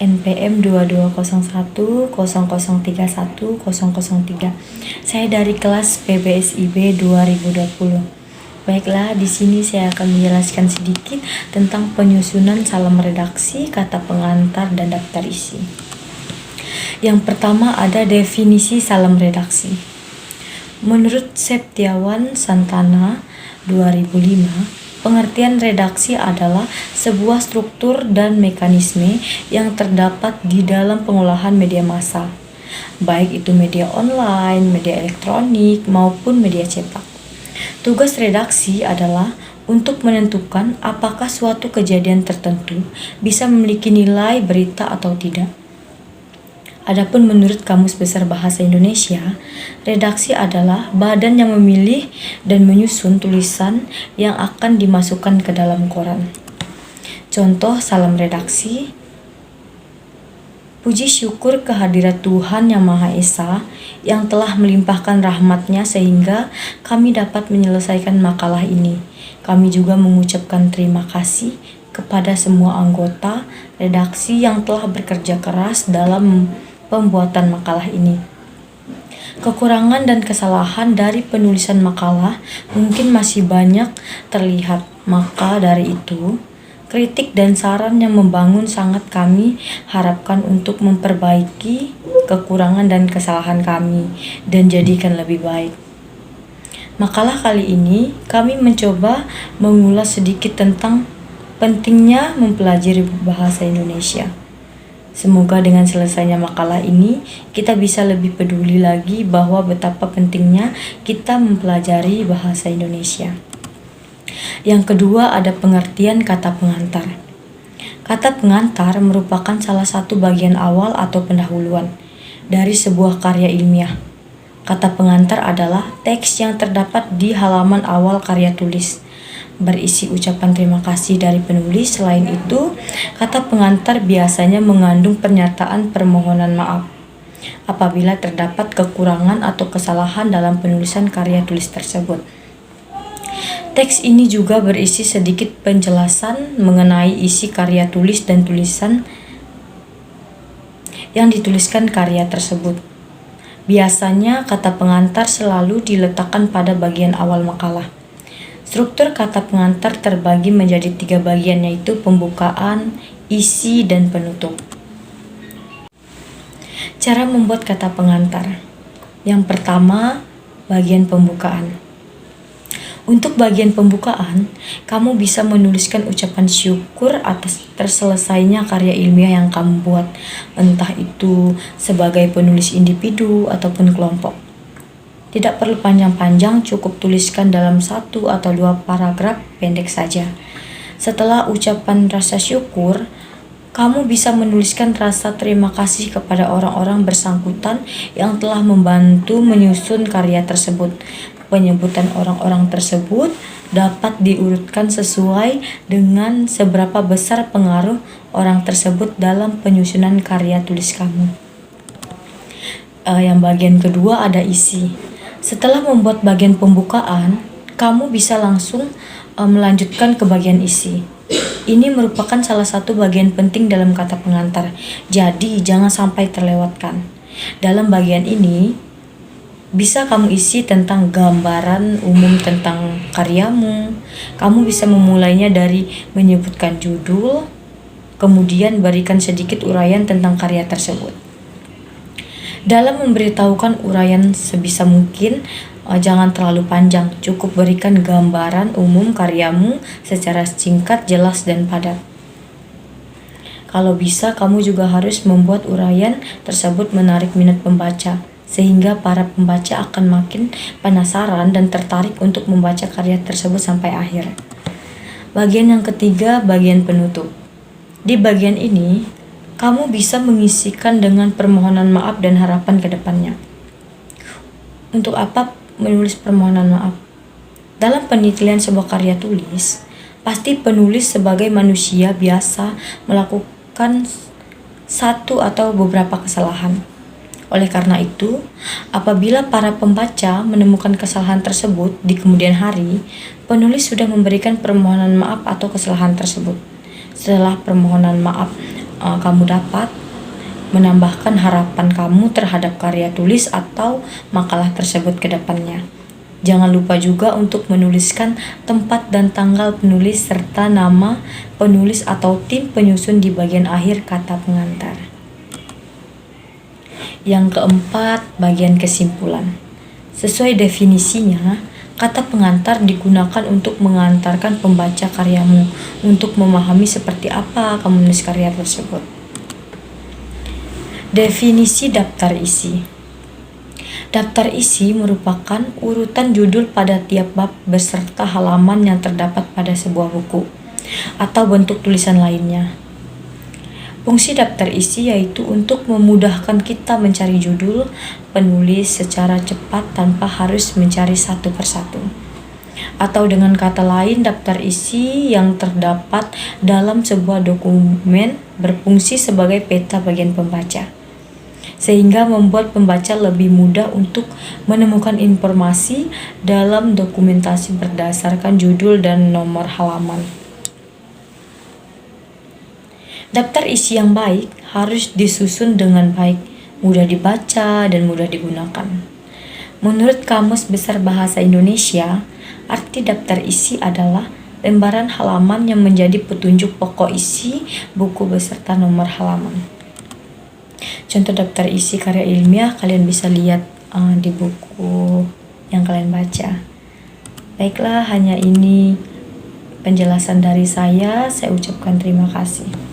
NPM 220100310003. Saya dari kelas PBSIB 2020. Baiklah, di sini saya akan menjelaskan sedikit tentang penyusunan salam redaksi, kata pengantar, dan daftar isi. Yang pertama ada definisi salam redaksi. Menurut Septiawan Santana 2005, pengertian redaksi adalah sebuah struktur dan mekanisme yang terdapat di dalam pengolahan media massa, baik itu media online, media elektronik, maupun media cetak. Tugas redaksi adalah untuk menentukan apakah suatu kejadian tertentu bisa memiliki nilai berita atau tidak. Adapun menurut Kamus Besar Bahasa Indonesia, redaksi adalah badan yang memilih dan menyusun tulisan yang akan dimasukkan ke dalam koran. Contoh salam redaksi: puji syukur kehadirat Tuhan Yang Maha Esa yang telah melimpahkan rahmat-Nya sehingga kami dapat menyelesaikan makalah ini. Kami juga mengucapkan terima kasih kepada semua anggota redaksi yang telah bekerja keras dalam pembuatan makalah ini. Kekurangan dan kesalahan dari penulisan makalah mungkin masih banyak terlihat, maka dari itu, kritik dan saran yang membangun sangat kami harapkan untuk memperbaiki kekurangan dan kesalahan kami dan jadikan lebih baik. Makalah kali ini kami mencoba mengulas sedikit tentang pentingnya mempelajari bahasa Indonesia. Semoga dengan selesainya makalah ini, kita bisa lebih peduli lagi bahwa betapa pentingnya kita mempelajari bahasa Indonesia. Yang kedua ada pengertian kata pengantar. Kata pengantar merupakan salah satu bagian awal atau pendahuluan dari sebuah karya ilmiah. Kata pengantar adalah teks yang terdapat di halaman awal karya tulis, berisi ucapan terima kasih dari penulis. Selain itu, kata pengantar biasanya mengandung pernyataan permohonan maaf apabila terdapat kekurangan atau kesalahan dalam penulisan karya tulis tersebut. Teks ini juga berisi sedikit penjelasan mengenai isi karya tulis dan tulisan yang dituliskan karya tersebut. Biasanya kata pengantar selalu diletakkan pada bagian awal makalah. Struktur kata pengantar terbagi menjadi 3 bagian, yaitu pembukaan, isi, dan penutup. Cara membuat kata pengantar. Yang pertama, bagian pembukaan. Untuk bagian pembukaan, kamu bisa menuliskan ucapan syukur atas terselesainya karya ilmiah yang kamu buat, entah itu sebagai penulis individu ataupun kelompok. Tidak perlu panjang-panjang, cukup tuliskan dalam 1 atau 2 paragraf pendek saja. Setelah ucapan rasa syukur, kamu bisa menuliskan rasa terima kasih kepada orang-orang bersangkutan yang telah membantu menyusun karya tersebut. Penyebutan orang-orang tersebut dapat diurutkan sesuai dengan seberapa besar pengaruh orang tersebut dalam penyusunan karya tulis kamu. Yang bagian kedua ada isi. Setelah membuat bagian pembukaan, kamu bisa langsung melanjutkan ke bagian isi. Ini merupakan salah satu bagian penting dalam kata pengantar, jadi jangan sampai terlewatkan. Dalam bagian ini, bisa kamu isi tentang gambaran umum tentang karyamu. Kamu bisa memulainya dari menyebutkan judul, kemudian berikan sedikit uraian tentang karya tersebut. Dalam memberitahukan uraian sebisa mungkin, jangan terlalu panjang, cukup berikan gambaran umum karyamu secara singkat, jelas, dan padat. Kalau bisa, kamu juga harus membuat uraian tersebut menarik minat pembaca, sehingga para pembaca akan makin penasaran dan tertarik untuk membaca karya tersebut sampai akhir. Bagian yang ketiga, bagian penutup. Di bagian ini, kamu bisa mengisikan dengan permohonan maaf dan harapan ke depannya. Untuk apa menulis permohonan maaf? Dalam penelitian sebuah karya tulis, pasti penulis sebagai manusia biasa melakukan satu atau beberapa kesalahan. Oleh karena itu, apabila para pembaca menemukan kesalahan tersebut di kemudian hari, penulis sudah memberikan permohonan maaf atau kesalahan tersebut. Setelah permohonan maaf kamu dapat menambahkan harapan kamu terhadap karya tulis atau makalah tersebut ke depannya. Jangan lupa juga untuk menuliskan tempat dan tanggal penulis serta nama penulis atau tim penyusun di bagian akhir kata pengantar. Yang keempat, bagian kesimpulan. Sesuai definisinya, kata pengantar digunakan untuk mengantarkan pembaca karyamu untuk memahami seperti apa kamu menulis karya tersebut. Definisi daftar isi. Daftar isi merupakan urutan judul pada tiap bab beserta halaman yang terdapat pada sebuah buku atau bentuk tulisan lainnya. Fungsi daftar isi yaitu untuk memudahkan kita mencari judul penulis secara cepat tanpa harus mencari satu persatu. Atau dengan kata lain, daftar isi yang terdapat dalam sebuah dokumen berfungsi sebagai peta bagian pembaca, sehingga membuat pembaca lebih mudah untuk menemukan informasi dalam dokumentasi berdasarkan judul dan nomor halaman. Daftar isi yang baik harus disusun dengan baik, mudah dibaca, dan mudah digunakan. Menurut Kamus Besar Bahasa Indonesia, arti daftar isi adalah lembaran halaman yang menjadi petunjuk pokok isi buku beserta nomor halaman. Contoh daftar isi karya ilmiah kalian bisa lihat di buku yang kalian baca. Baiklah, hanya ini penjelasan dari saya ucapkan terima kasih.